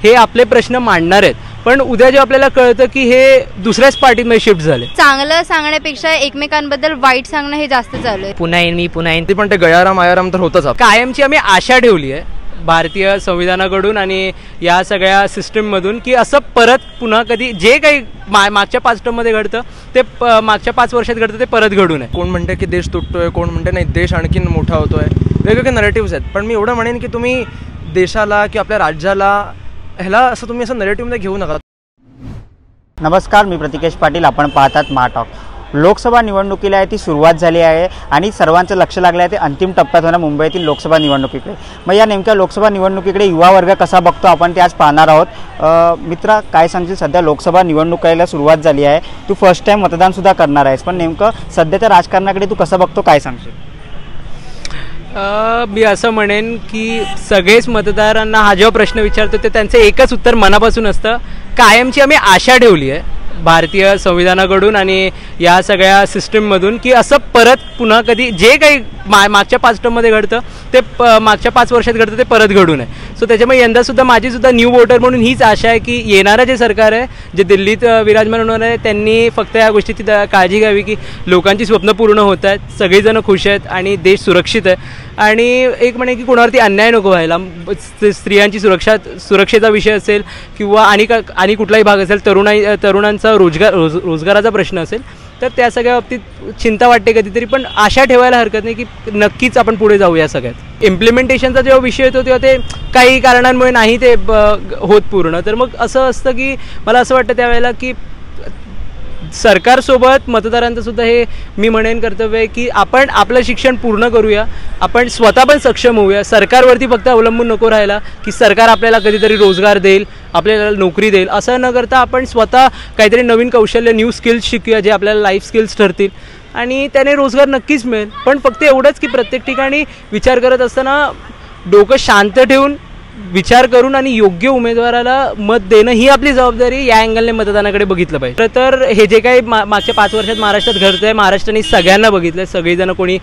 हे आपले प्रश्न मांडणार आहेत, पण उद्या जे आपल्याला कळतं की हे दुसऱ्याच पार्टीमध्ये शिफ्ट झाले. चांगलं सांगण्यापेक्षा एकमेकांबद्दल वाईट सांगणं हे जास्त चालू आहे. पुन्हा येईन मी पुन्हा येईन ते पण ते गयाराम आयाराम तर होतच. कायमची आम्ही आशा ठेवली आहे भारतीय संविधानाकडून आणि या सगळ्या सिस्टीममधून की असं परत पुन्हा कधी जे काही मागच्या 5 टर्ममध्ये घडतं ते मागच्या 5 वर्षात घडतं ते परत घडू नये. कोण म्हणते की देश तुटतोय, कोण म्हणते नाही देश आणखीन मोठा होतोय, वेगवेगळे नरेटिव्स आहेत. पण मी एवढं म्हणेन की तुम्ही देशाला किंवा आपल्या राज्याला ह्याला असं तुम्ही असं नरेटिव्हमध्ये घेऊ नका. नमस्कार, मी प्रतिकेश पाटील. आपण पाहतात महाटॉक. लोकसभा निवडणुकीला आहे ती सुरुवात झाली आहे आणि सर्वांचं लक्ष लागलं आहे ते अंतिम टप्प्यात होणार मुंबईतील लोकसभा निवडणुकीकडे. मग या नेमक्या लोकसभा निवडणुकीकडे युवा वर्ग कसा बघतो आपण ते आज पाहणार आहोत. मित्रा, काय सांगशील? सध्या लोकसभा निवडणुकीला सुरुवात झाली आहे, तू फर्स्ट टाईम मतदानसुद्धा करणार आहेस, पण नेमकं सध्याच्या राजकारणाकडे तू कसं बघतो, काय सांगशील? मी असं म्हणेन की सगळेच मतदारांना हा जेव्हा प्रश्न विचारतो ते त्यांचं एकच उत्तर मनापासून असतं, कायमची आम्ही आशा ठेवली आहे भारतीय संविधानाकडून आणि या सगळ्या सिस्टीममधून की असं परत पुन्हा कधी जे काही मागच्या 5 टर्ममध्ये घडतं ते मागच्या 5 वर्षात घडतं ते परत घडू नये. सो त्याच्यामुळे यंदासुद्धा माझीसुद्धा न्यू वोटर म्हणून हीच आशा आहे की येणारं जे सरकार आहे, जे दिल्लीत विराजमान होणार आहे, त्यांनी फक्त या गोष्टीची काळजी घ्यावी की लोकांची स्वप्न पूर्ण होत आहेत, सगळेजण खुश आहेत आणि देश सुरक्षित आहे. आणि एक म्हणे की कोणावरती अन्याय नको व्हायला, स्त्रियांची सुरक्षेचा विषय असेल किंवा आणि कुठलाही भाग असेल, तरुणांचा रोजगाराचा प्रश्न असेल, तर त्या सगळ्या बाबतीत चिंता वाटते कधीतरी, पण आशा ठेवायला हरकत नाही की नक्कीच आपण पुढे जाऊ. या सगळ्यात इम्प्लिमेंटेशनचा जेव्हा विषय येतो तेव्हा ते काही कारणांमुळे नाही ते होत पूर्ण, तर मग असं असतं की मला असं वाटतं त्यावेळेला की सरकारसोबत मतदारांचं सुद्धा हे मी म्हणेन कर्तव्य आहे की आपण आपलं शिक्षण पूर्ण करूया, आपण स्वतः पण सक्षम होऊया, सरकारवरती फक्त अवलंबून नको राहायला की सरकार आपल्याला कधीतरी रोजगार देईल, आपल्याला नोकरी देईल, असं न करता आपण स्वतः काहीतरी नवीन कौशल्य, न्यू स्किल्स शिकूया जे आपल्याला लाईफ स्किल्स ठरतील आणि त्याने रोजगार नक्कीच मिळेल. पण फक्त एवढंच की प्रत्येक ठिकाणी विचार करत असताना डोकं शांत ठेवून विचार करून आणि योग्य उमेदवाराला मत देणं ही आपली जबाबदारी या अँगलने मतदानाकडे बघितलं पाहिजे. तर हे जे काही मागच्या 5 वर्षात महाराष्ट्रात घडतं आहे, महाराष्ट्राने सगळ्यांना बघितलं, सगळेजण कोणी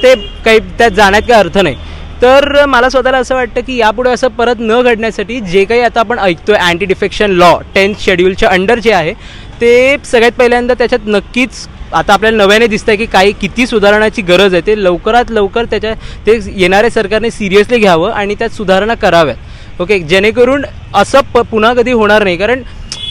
ते काही त्यात जाण्यात काही अर्थ नाही. तर मला स्वतःला असं वाटतं की यापुढे असं परत न घडण्यासाठी जे काही आता आपण ऐकतोय अँटी डिफेक्शन लॉ 10th शेड्यूलच्या अंडर जे आहे ते सगळ्यात पहिल्यांदा त्याच्यात नक्कीच आता आपल्याला नव्याने दिसतं आहे की किती सुधारणाची गरज आहे. ते लवकरात लवकर ते येणाऱ्या सरकारने सिरियसली घ्यावं आणि त्यात सुधारणा कराव्यात. ओके, जेणेकरून असं पुन्हा कधी होणार नाही. कारण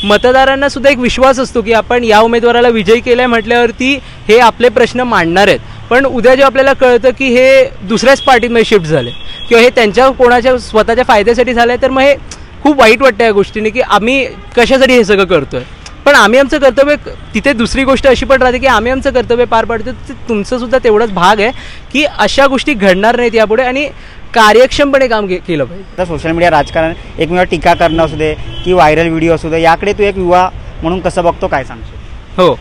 मतदारांना सुद्धा एक विश्वास असतो की आपण या उमेदवाराला विजयी केलाय म्हटल्यावरती हे आपले प्रश्न मांडणार आहेत, पण उद्या जेव्हा आपल्याला कळतं की हे दुसऱ्याच पार्टीमध्ये शिफ्ट झाले किंवा हे त्यांच्या कोणाच्या स्वतःच्या फायद्यासाठी झालं आहे, तर मग हे खूप वाईट वाटतं या गोष्टीने की आम्ही कशासाठी हे सगळं करतोय. पण आम्ही आमचं कर्तव्य, तिथे दुसरी गोष्ट अशी पण राहते की आम्ही आमचं कर्तव्य पार पाडतो, तुमचं सुद्धा तेवढाच भाग आहे की अशा गोष्टी घडणार नाहीत यापुढे आणि कार्यक्षमपणे काम केलं पाहिजे. तर सोशल मीडिया राजकारण एकमेकांवर टीका करणं असू दे की व्हायरल व्हिडिओ असू दे, याकडे तू एक युवा म्हणून कसं बघतो, काय सांगशील? हो,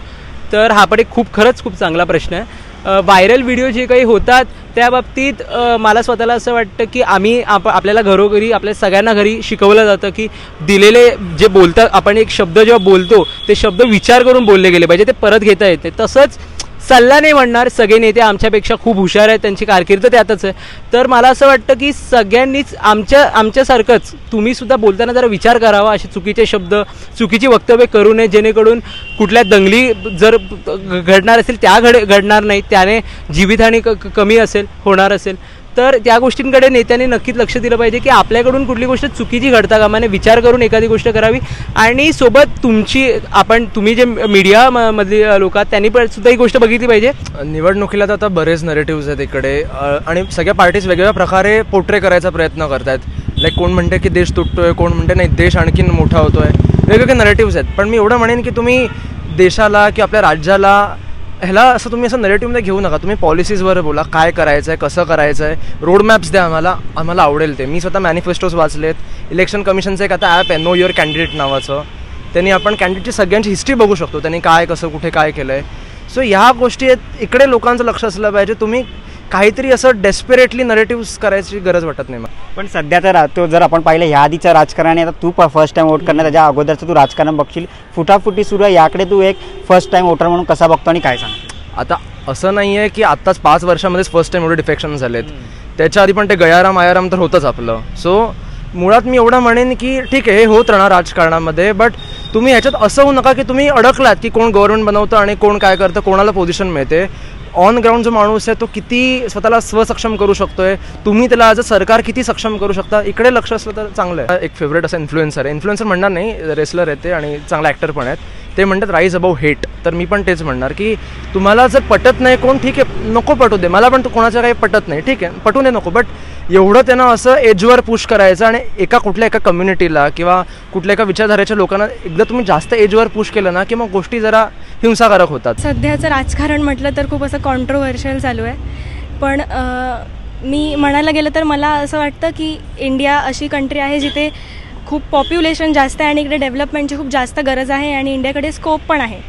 तर हा पण एक खरंच खूप चांगला प्रश्न आहे. व्हायरल व्हिडिओ जे काही होतात त्या बाबतीत मला स्वतःला असं वाटतं की आपल्याला घरोघरी आपल्या सगळ्यांना घरी शिकवलं जातं की दिलेले जे बोलतात आपण एक शब्द जेव्हा बोलतो ते शब्द विचार करून बोलले गेले पाहिजे, ते परत घेता येते. तसंच सल्ला नाही म्हणणार, सगळे नेते आमच्यापेक्षा खूप हुशार आहेत, त्यांची कारकीर्द त्यातच आहे. तर मला असं वाटतं की सगळ्यांनीच आमच्यासारखंच तुम्ही सुद्धा बोलताना जरा विचार करावा, असे चुकीचे शब्द, चुकीची वक्तव्य करू नये, जेणेकरून कुठल्या दंगली जर घडणार असेल त्या घडणार नाही, त्याने जीवितहानी कमी होणार असेल, तर त्या गोष्टींकडे नेत्यांनी नक्कीच लक्ष दिलं पाहिजे की आपल्याकडून कुठली गोष्ट चुकीची घडता कामा नये, विचार करून एखादी गोष्ट करावी. आणि सोबत तुम्ही जे मीडिया मधली लोक आहात त्यांनी पण सुद्धा ही गोष्ट बघितली पाहिजे. निवडणुकीला तर आता बरेच नरेटिव्स आहेत इकडे आणि सगळ्या पार्टीज वेगवेगळ्या प्रकारे पोर्ट्रे करायचा प्रयत्न करतात. लाईक कोण म्हणते की देश तुटतोय, कोण म्हणते नाही देश आणखीन मोठा होतोय, वेगवेगळे नरेटिव्स आहेत. पण मी एवढं म्हणेन की तुम्ही देशाला किंवा आपल्या राज्याला ह्याला असं तुम्ही असं नरेटिव्हमध्ये घेऊ नका. तुम्ही पॉलिसीजवर बोला, काय करायचं आहे, कसं करायचं आहे, रोडमॅप्स द्या आम्हाला आवडेल ते. मी स्वतः मॅनिफेस्टोज वाचलेत. इलेक्शन कमिशनचं एक आता ॲप आहे नो युअर कॅन्डिडेट नावाचं, त्यांनी आपण कॅन्डिडेटची सगळ्यांची हिस्ट्री बघू शकतो, त्यांनी काय कसं कुठे काय केलं आहे. सो ह्या गोष्टी आहेत, इकडे लोकांचं लक्ष असलं पाहिजे. तुम्ही काहीतरी असं डेस्परेटली नरेटिव्स करायची गरज वाटत नाही. पण सध्या तर तो जर आपण पाहिलं ह्या आधीचं राजकारण आता तू फर्स्ट टाइम वोट करणार, त्याच्या अगोदरचं तू राजकारण बघशील, फुटाफुटी सुरू आहे, याकडे तू एक फर्स्ट टाइम वोटर म्हणून कसा बघतो आणि काय सांगतो? आता असं नाही आहे की आत्ताच 5 वर्षामध्येच फर्स्ट टाइम एवढे डिफेक्शन झालेत, त्याच्या आधी पण ते गयाराम आयाराम तर होतंच आपलं. सो मुळात मी एवढं म्हणेन की ठीक आहे, हे होत राहणार राजकारणामध्ये, बट तुम्ही ह्याच्यात असं होऊ नका की तुम्ही अडकलात की कोण गव्हर्नमेंट बनवतं आणि कोण काय करतं, कोणाला पोझिशन मिळते. ऑन ग्राउंड जो माणूस आहे तो किती स्वतःला स्वसक्षम करू शकतोय, तुम्ही त्याला ॲज अ सरकार किती सक्षम करू शकता, इकडे लक्ष असलं तर चांगलं आहे. एक फेवरेट असं इन्फ्लुएन्सर आहे, इन्फ्लुएन्सर म्हणणार नाही, रेसलर आहे ते आणि चांगला ॲक्टर पण आहेत. ते म्हणतात राईज अबाव हेट. तर मी पण तेच म्हणणार की तुम्हाला जर पटत नाही कोण, ठीक आहे, नको पटू दे, मला पण कोणाचं काही पटत नाही, ठीक आहे, पटू दे, नको, बट एवढं त्यांना असं एजवर पुश करायचं आणि कुठल्या एका कम्युनिटीला किंवा कुठल्या एका विचारधारेच्या लोकांना एकदा तुम्ही जास्त एजवर पुश केलं ना की मग गोष्टी जरा हिंसाकारक होतात. सध्याचं राजकारण म्हटलं तर खूप असं कॉन्ट्रोव्हर्शियल चालू आहे, पण मी म्हणायला गेलं तर मला असं वाटतं की इंडिया अशी कंट्री आहे जिथे खूप पॉप्युलेशन जास्त आहे आणि इकडे डेव्हलपमेंटची खूप जास्त गरज आहे आणि इंडियाकडे स्कोप पण आहे.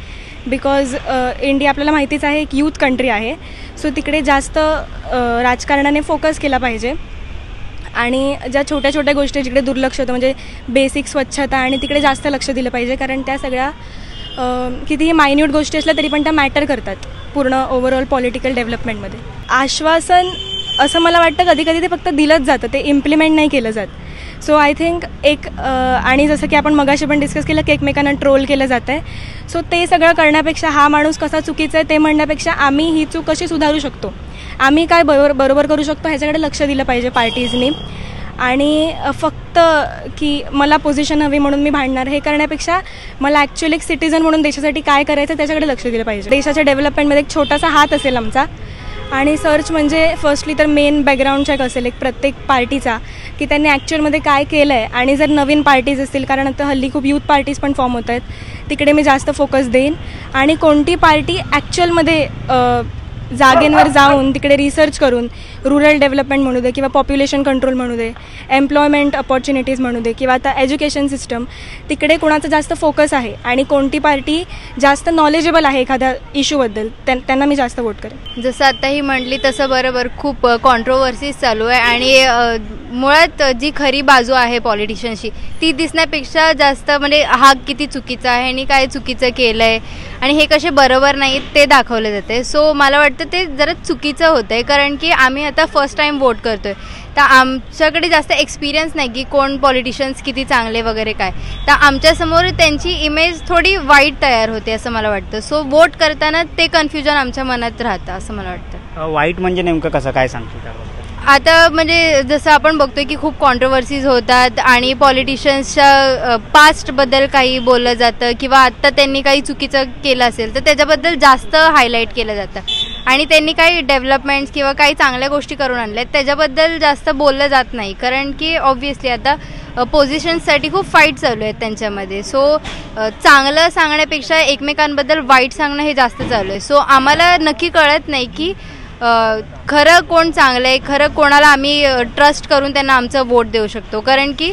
बिकॉज इंडिया आपल्याला माहितीच आहे एक यूथ कंट्री आहे, सो तिकडे जास्त राजकारणाने फोकस केला पाहिजे आणि ज्या छोट्या छोट्या गोष्टी जिकडे दुर्लक्ष होतं म्हणजे बेसिक स्वच्छता आणि तिकडे जास्त लक्ष दिलं पाहिजे, कारण त्या सगळ्या कितीही मायन्यूट गोष्टी असल्या तरी पण त्या मॅटर करतात पूर्ण ओव्हरऑल पॉलिटिकल डेव्हलपमेंटमध्ये. आश्वासन असं मला वाटतं कधी कधी ते फक्त दिलंच जातं, ते इम्प्लिमेंट नाही केलं जात. सो आय थिंक एक आणि जसं की आपण मगाशी पण डिस्कस केलं की एकमेकांना ट्रोल केलं जातं आहे, सो ते सगळं करण्यापेक्षा हा माणूस कसा चुकीचा आहे ते म्हणण्यापेक्षा आम्ही ही चूक कशी सुधारू शकतो, आम्ही काय बरोबर करू शकतो ह्याच्याकडे लक्ष दिलं पाहिजे पार्टीजनी. आणि फक्त की मला पोझिशन हवी म्हणून मी भांडणार हे करण्यापेक्षा मला ॲक्च्युअली एक सिटिझन म्हणून देशासाठी काय करायचं त्याच्याकडे लक्ष दिलं पाहिजे. देशाच्या डेव्हलपमेंटमध्ये एक छोटासा हात असेल आमचा. आणि सर्च म्हणजे फर्स्टली तर मेन बॅकग्राऊंड चेक असेल एक प्रत्येक पार्टीचा की त्यांनी ॲक्च्युअलमध्ये काय केलं आहे. आणि जर नवीन पार्टीज असतील, कारण आता हल्ली खूप यूथ पार्टीज पण फॉर्म होत आहेत, तिकडे मी जास्त फोकस देईन. आणि कोणती पार्टी ॲक्च्युअलमध्ये जागेंवर जाऊन तिकडे रिसर्च करून रुरल डेव्हलपमेंट म्हणू दे किंवा पॉप्युलेशन कंट्रोल म्हणू दे, एम्प्लॉयमेंट अपॉर्च्युनिटीज म्हणू दे किंवा आता एज्युकेशन सिस्टम, तिकडे कोणाचा जास्त फोकस आहे आणि कोणती पार्टी जास्त नॉलेजेबल आहे एखाद्या इश्यूबद्दल त्यांना मी जास्त वोट करेन. जसं आताही म्हटली तसं बरोबर खूप कॉन्ट्रोवर्सीज चालू आहे आणि मुळात जी खरी बाजू आहे पॉलिटिशियनची ती दिसण्यापेक्षा जास्त म्हणजे हा किती चुकीचा आहे आणि काय चुकीचं केलं आहे आणि हे कसे बरोबर नाही ते दाखवले जाते. सो मला वाटतं ते जरा चुकीचं होतं आहे, कारण की आम्ही आता फर्स्ट टाईम वोट करतो आहे, तर आमच्याकडे जास्त एक्सपिरियन्स नाही की कोण पॉलिटिशियन्स किती चांगले वगैरे काय, तर आमच्यासमोर त्यांची इमेज थोडी वाईट तयार होते असं मला वाटतं. सो वोट करताना ते कन्फ्युजन आमच्या मनात राहतं असं मला वाटतं. वाईट म्हणजे नेमकं कसं काय सांगतो त्याबद्दल? आता म्हणजे जसं आपण बघतोय की खूप कॉन्ट्रोवर्सीज होतात आणि पॉलिटिशियन्सच्या पास्टबद्दल काही बोललं जातं किंवा आत्ता त्यांनी काही चुकीचं केलं असेल तर त्याच्याबद्दल जास्त हायलाईट केलं जातं आणि त्यांनी काही डेव्हलपमेंट्स किंवा काही चांगल्या गोष्टी करून आणल्यात त्याच्याबद्दल जास्त बोललं जात नाही, कारण की ऑब्व्हियसली आता पोझिशन्ससाठी खूप फाईट चालू आहेत त्यांच्यामध्ये. सो चांगलं सांगण्यापेक्षा एकमेकांबद्दल वाईट सांगणं हे जास्त चालू आहे. सो आम्हाला नक्की कळत नाही की खरं कोण चांगलं आहे, खरं कोणाला आम्ही ट्रस्ट करून त्यांना आमचं वोट देऊ शकतो, कारण की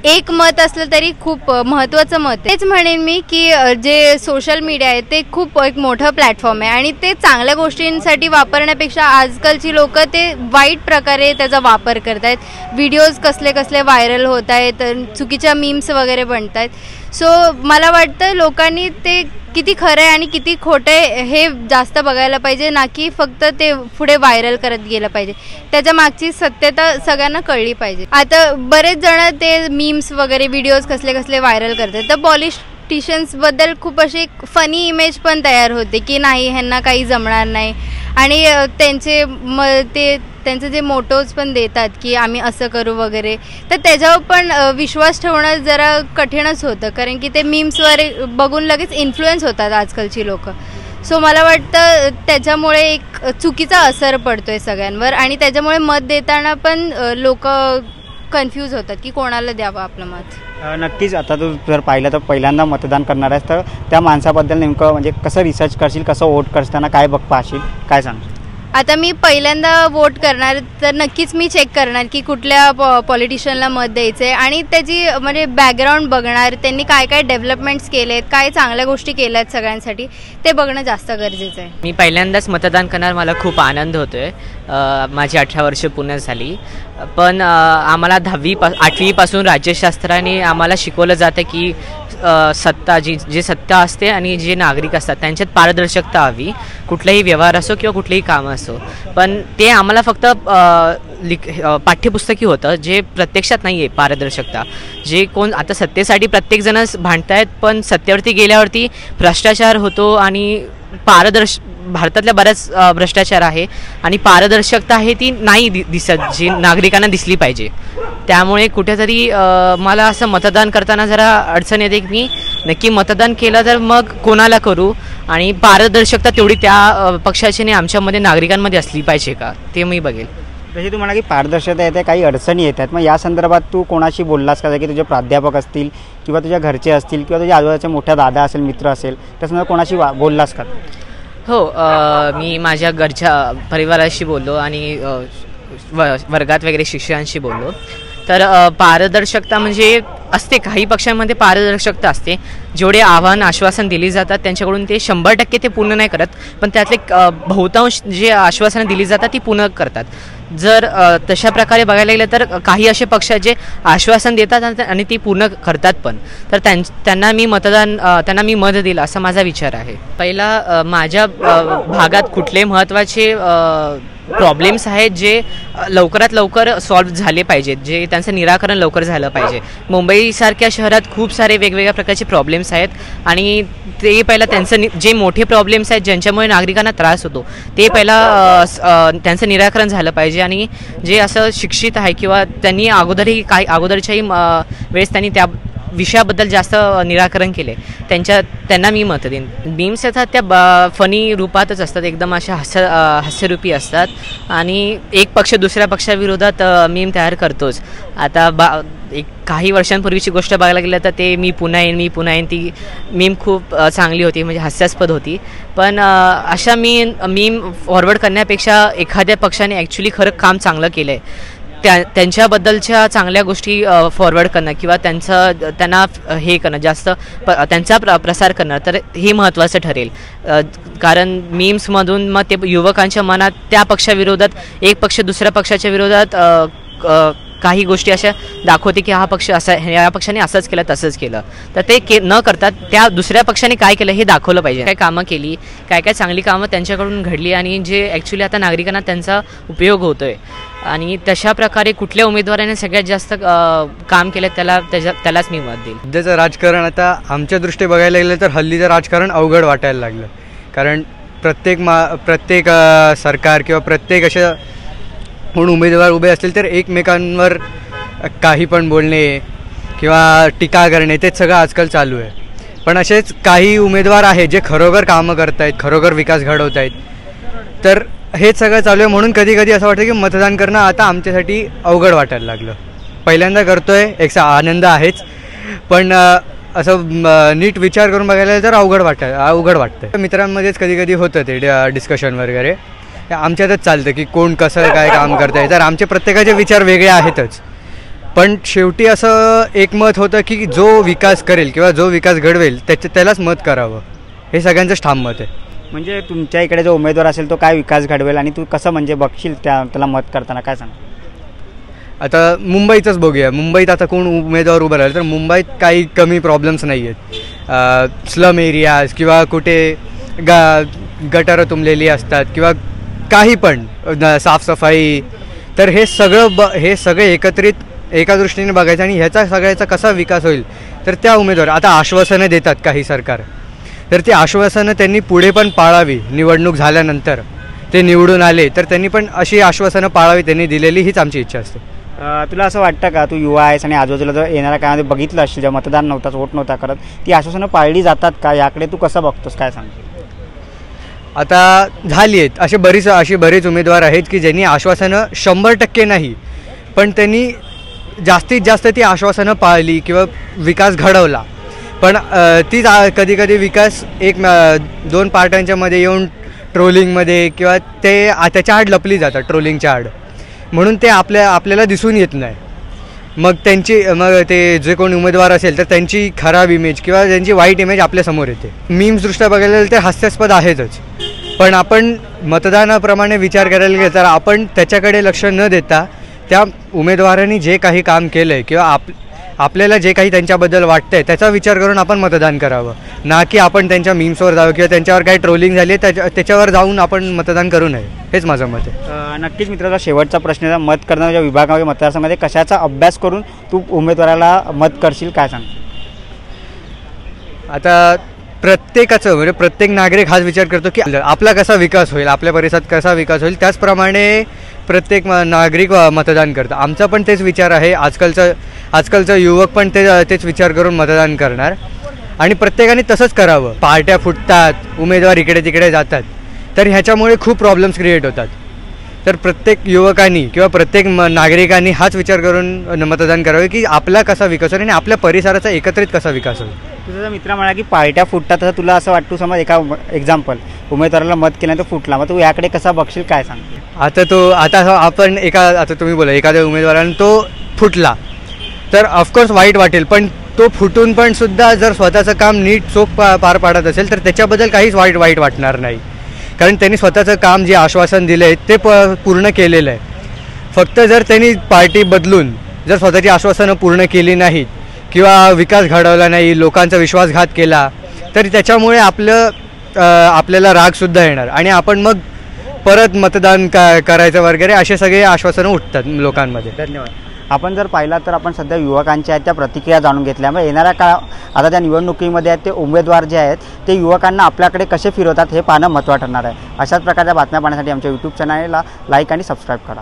एक मत असलं तरी खूप महत्त्वाचं मत आहे. तेच म्हणेन मी की जे सोशल मीडिया आहे ते खूप एक मोठं प्लॅटफॉर्म आहे आणि ते चांगल्या गोष्टींसाठी वापरण्यापेक्षा आजकालची लोक ते वाईट प्रकारे त्याचा वापर करत आहेत. व्हिडिओज कसले कसले व्हायरल होत आहेत, चुकीच्या मीम्स वगैरे बनत आहेत. सो मला वाटतं लोकांनी ते किती खरं आहे आणि किती खोटं आहे हे जास्त बघायला पाहिजे, ना की फक्त ते पुढे व्हायरल करत गेलं पाहिजे. त्याच्या मागची सत्यता सगळ्यांना कळली पाहिजे. आता बरेच जण ते मीम्स वगैरे व्हिडिओज कसले कसले व्हायरल करतात, तर पॉलिटिशियन्सबद्दल खूप अशी फनी इमेज पण तयार होते की नाही ह्यांना काही जमणार नाही आणि त्यांचे जे मोटोज पण देतात की आम्ही असं करू वगैरे, तर त्याच्यावर पण विश्वास ठेवणं जरा कठीणच होतं, कारण की ते मीम्सवर बघून लगेच इन्फ्लुएन्स होतात आजकालची लोक. सो मला वाटतं त्याच्यामुळे एक चुकीचा असर पडतोय सगळ्यांवर आणि त्याच्यामुळे मत देताना पण लोक कन्फ्यूज होतात की कोणाला द्यावं आपलं मत. नक्कीच. आता तू जर पाहिलं तर पहिल्यांदा मतदान करणार आहेस तर त्या माणसाबद्दल नेमकं म्हणजे कसं रिसर्च करशील, कसं वोट करताना काय पाहशील, काय सांगशील? आता मी पहिल्यांदा वोट करणार तर नक्कीच मी चेक करणार की कुठल्या पॉलिटिशियनला मत द्यायचं आहे आणि त्याची म्हणजे बॅकग्राऊंड बघणार, त्यांनी काय काय डेव्हलपमेंट्स केलेत, काय चांगल्या गोष्टी केल्या आहेत सगळ्यांसाठी ते बघणं जास्त गरजेचं आहे. मी पहिल्यांदाच मतदान करणार, मला खूप आनंद होतो आहे. माझी 18 वर्ष पूर्ण झाली, पण आम्हाला 8वीपासून राज्यशास्त्राने आम्हाला शिकवलं जातं की सत्ता जी सत्ता असते आणि जे नागरिक असतात त्यांच्यात पारदर्शकता हवी, कुठलाही व्यवहार असो किंवा कुठलेही काम असो. असो, पण ते आम्हाला फक्त पाठ्यपुस्तकी होतं, जे प्रत्यक्षात नाही आहे पारदर्शकता. जे कोण आता सत्तेसाठी प्रत्येकजण भांडतायत, पण सत्तेवरती गेल्यावरती भ्रष्टाचार होतो आणि भारतातल्या बऱ्याच भ्रष्टाचार आहे आणि पारदर्शकता आहे ती नाही दिसत, जी नागरिकांना दिसली पाहिजे. त्यामुळे कुठेतरी मला असं मतदान करताना जरा अडचण येते की मी नक्की मतदान केलं तर मग कोणाला करू, आणि पारदर्शकता तेवढी त्या पक्षाची नाही आमच्यामध्ये नागरिकांमध्ये असली पाहिजे का, ते मी बघेल. जशी तू म्हणा की पारदर्शकता येते, काही अडचणी येतात, मग या संदर्भात तू कोणाशी बोललास का, की तुझे प्राध्यापक असतील किंवा तुझ्या घरचे असतील किंवा तुझ्या आजूबाजूच्या मोठ्या दादा असेल, मित्र असेल, त्यासंदर्भात कोणाशी बोललास का? हो, मी माझ्या घरच्या परिवाराशी बोललो आणि वर्गात वगैरे शिक्षकांशी बोललो. तर पारदर्शकता म्हणजे असते, काही पक्षांमध्ये पारदर्शकता असते. जेवढे आव्हान आश्वासन दिली जातात त्यांच्याकडून ते 100% ते पूर्ण नाही करत, पण त्यातले बहुतांश जे आश्वासनं दिली जातात ती पूर्ण करतात. जर तशा प्रकारे बघायला गेलं तर काही असे पक्ष जे आश्वासन देतात आणि ती पूर्ण करतात पण, तर त्यांना मी मत देईल असा माझा विचार आहे. पहिला माझ्या भागात कुठले महत्त्वाचे प्रॉब्लेम्स आहेत जे लवकरात लवकर सॉल्व्ह झाले पाहिजेत, जे त्यांचं निराकरण लवकर झालं पाहिजे. मुंबईसारख्या शहरात खूप सारे वेगवेगळ्या प्रकारचे प्रॉब्लेम्स आहेत आणि ते पहिला त्यांचं जे मोठे प्रॉब्लेम्स आहेत ज्यांच्यामुळे नागरिकांना त्रास होतो ते पहिला त्यांचं निराकरण झालं पाहिजे. आणि जे असं शिक्षित आहे किंवा त्यांनी अगोदरच्याही वेळेस त्यांनी त्या विषयाबद्दल जास्त निराकरण केले त्यांना मी मत देईन. मीम्स येतात त्या फनी रूपातच असतात, एकदम अशा हास्यरूपी असतात आणि एक पक्ष दुसऱ्या पक्षाविरोधात मीम तयार करतोच. आता काही वर्षांपूर्वीची गोष्ट बघायला गेलं तर ते मी पुन्हा येईन ती मीम खूप चांगली होती, म्हणजे हास्यास्पद होती. पण अशा मीम फॉरवर्ड करण्यापेक्षा एखाद्या पक्षाने ॲक्च्युली खरं काम चांगलं केलं आहे त्यांच्याबद्दलच्या चांगल्या गोष्टी फॉरवर्ड करणं किंवा त्यांना हे करणं, जास्त त्यांचा प्रसार करणं, तर हे महत्त्वाचं ठरेल. कारण मीम्समधून मग ते युवकांच्या मनात त्या पक्षाविरोधात एक पक्ष दुसऱ्या पक्षाच्या विरोधात काही गोष्टी अशा दाखवते की हा पक्ष असा, या पक्षाने असंच केलं तसंच केलं, तर ते न करता त्या दुसऱ्या पक्षाने काय केलं हे दाखवलं पाहिजे. काय कामं केली, काय चांगली कामं त्यांच्याकडून घडली आणि जे ॲक्च्युली आता नागरिकांना त्यांचा उपयोग होतो आहे, आणि तशा प्रकारे कुठल्या उमेदवाराने सगळ्यात जास्त काम केलं त्यालाच मी मत देईल. सध्याचं राजकारण आता आमच्या दृष्टी बघायला गेलं तर हल्लीचं राजकारण अवघड वाटायला लागलं. कारण प्रत्येक सरकार किंवा प्रत्येक अशा म्हणून उमेदवार उभे असतील तर एकमेकांवर काही पण बोलणे किंवा टीका करणे ते सगळं आजकाल चालू आहे. पण असेच काही उमेदवार आहेत जे खरोखर कामं करत आहेत, खरोखर विकास घडवत आहेत, तर हेच सगळं चालू आहे. म्हणून कधी कधी असं वाटतं की मतदान करणं आता आमच्यासाठी अवघड वाटायला लागलं. पहिल्यांदा करतोय, एक आनंद आहेच, पण असं नीट विचार करून बघायला तर अवघड वाटतं. मित्रांमध्येच कधी कधी होतं ते डिस्कशन वगैरे, आमच्यातच चालतं की कोण कसं काय काम करत आहे, तर आमचे प्रत्येकाचे विचार वेगळे आहेतच, पण शेवटी असं एक मत होतं की जो विकास करेल किंवा जो विकास घडवेल त्यालाच मत करावं, हे सगळ्यांचंच ठाम मत आहे. म्हणजे तुमच्या इकडे जो उमेदवार असेल तो काय विकास घडवेल आणि तू कसं म्हणजे बघशील त्याला मत करताना, काय सांग? आता मुंबईचंच बघूया. मुंबईत आता कोण उमेदवार उभं राहिलं तर मुंबईत काही कमी प्रॉब्लेम्स नाही आहेत. स्लम एरियाज किंवा कुठे गटारं तुंबलेली असतात किंवा काही पण साफसफाई, तर हे सगळं एकत्रित एका दृष्टीने बघायचं आणि ह्याचा सगळ्याचा कसा विकास होईल. तर त्या उमेदवार आता आश्वासनं देतात काही सरकार, तर ती आश्वासनं त्यांनी पुढे पण पाळावी. निवडणूक झाल्यानंतर ते निवडून आले तर त्यांनी पण अशी आश्वासनं पाळावी, त्यांनी दिलेली हीच आमची इच्छा असते. तुला असं वाटतं का, तू युवा आहेस आणि आजूबाजूला जर येणाऱ्या काळामध्ये बघितलं असेल जेव्हा मतदान नव्हताच, वोट नव्हता करत, ती आश्वासनं पाळली जातात का, याकडे तू कसं बघतोस, काय सांगतो? आता झाली आहेत अशी बरीच उमेदवार आहेत की ज्यांनी आश्वासनं 100% नाही, पण त्यांनी जास्तीत जास्त ती आश्वासनं पाळली किंवा विकास घडवला. पण तीच कधी कधी विकास 1-2 पार्ट्यांच्यामध्ये येऊन ट्रोलिंगमध्ये किंवा ते त्याच्या आड लपली जातात, ट्रोलिंगच्या आड, म्हणून ते आपल्याला दिसून येत नाही. मग ते जे कोणी उमेदवार असेल तर त्यांची खराब इमेज किंवा त्यांची वाईट इमेज आपल्यासमोर येते. मीम्स दृष्ट्या बघायला गेलं तर हास्यास्पद आहेतच, पण आपण मतदानाप्रमाणे विचार करायला गेलं तर आपण त्याच्याकडे लक्ष न देता त्या उमेदवारांनी जे काही काम केलं आहे किंवा आपल्याला जे काही त्यांच्याबद्दल वाटतंय त्याचा विचार करून आपण मतदान करावं, ना की आपण त्यांच्या मीम्सवर जावं किंवा त्यांच्यावर काही ट्रोलिंग झाली त्याच्यावर जाऊन आपण मतदान करू नये, हेच माझं मत आहे. नक्कीच मित्रांनो, शेवटचा प्रश्न आहे, मत करण्याच्या विभागामध्ये मतदारसंघामध्ये कशाचा अभ्यास करून तू उमेदवाराला मत करशील, काय सांग? आता प्रत्येकाचं म्हणजे प्रत्येक नागरिक हाच विचार करतो की आपला कसा विकास होईल, आपल्या परिसरात कसा विकास होईल, त्याचप्रमाणे प्रत्येक नागरिक मतदान करतं. आमचा पण तेच विचार आहे. आजकालचं युवक पण तेच विचार करून मतदान करणार आणि प्रत्येकाने तसंच करावं. पार्ट्या फुटतात, उमेदवार इकडे तिकडे जातात, तर ह्याच्यामुळे खूप प्रॉब्लेम्स क्रिएट होतात. तर प्रत्येक युवकांनी किंवा प्रत्येक नागरिकांनी हाच विचार करून मतदान करावे की आपला कसा विकास होईल आणि आपल्या परिसराचा एकत्रित कसा विकास होईल. तुझा मित्र म्हणा की पार्ट्या फुटतात, तसं तुला असं वाटतं समज एका एक्झाम्पल उमेदवाराला मत केल्यानंतर फुटला, मग तू याकडे कसा बघशील, काय सांग? आता आपण आता तुम्ही बोला एखाद्या उमेदवाराने तो फुटला तर ऑफकोर्स वाईट वाटेल, पण तो फुटून पण सुद्धा जर स्वतःचं काम नीट चोख पार पाडत असेल तर त्याच्याबद्दल काहीच वाईट वाटणार नाही, कारण त्यांनी स्वतःचं काम जे आश्वासन दिलं आहे ते पूर्ण केलेलं आहे. फक्त जर त्यांनी पार्टी बदलून जर स्वतःची आश्वासनं पूर्ण केली नाहीत किंवा विकास घडवला नाही, लोकांचा विश्वासघात केला, तर त्याच्यामुळे आपल्याला रागसुद्धा येणार आणि आपण मग परत मतदान करायचं वगैरे असे सगळे आश्वासनं उठतात लोकांमध्ये. धन्यवाद. आपण जर पाहिला तर आपण सध्या युवकांच्या आहेत त्या प्रतिक्रिया जाणून घेतल्या. मग येणाऱ्या आता त्या निवडणुकीमध्ये आहेत ते उमेदवार जे आहेत ते युवकांना आपल्याकडे कसे फिरवतात हे पाहणं महत्त्वाचं ठरणार आहे. अशाच प्रकारच्या बातम्या पाहण्यासाठी आमच्या यूट्यूब चॅनलला लाईक आणि सबस्क्राईब करा.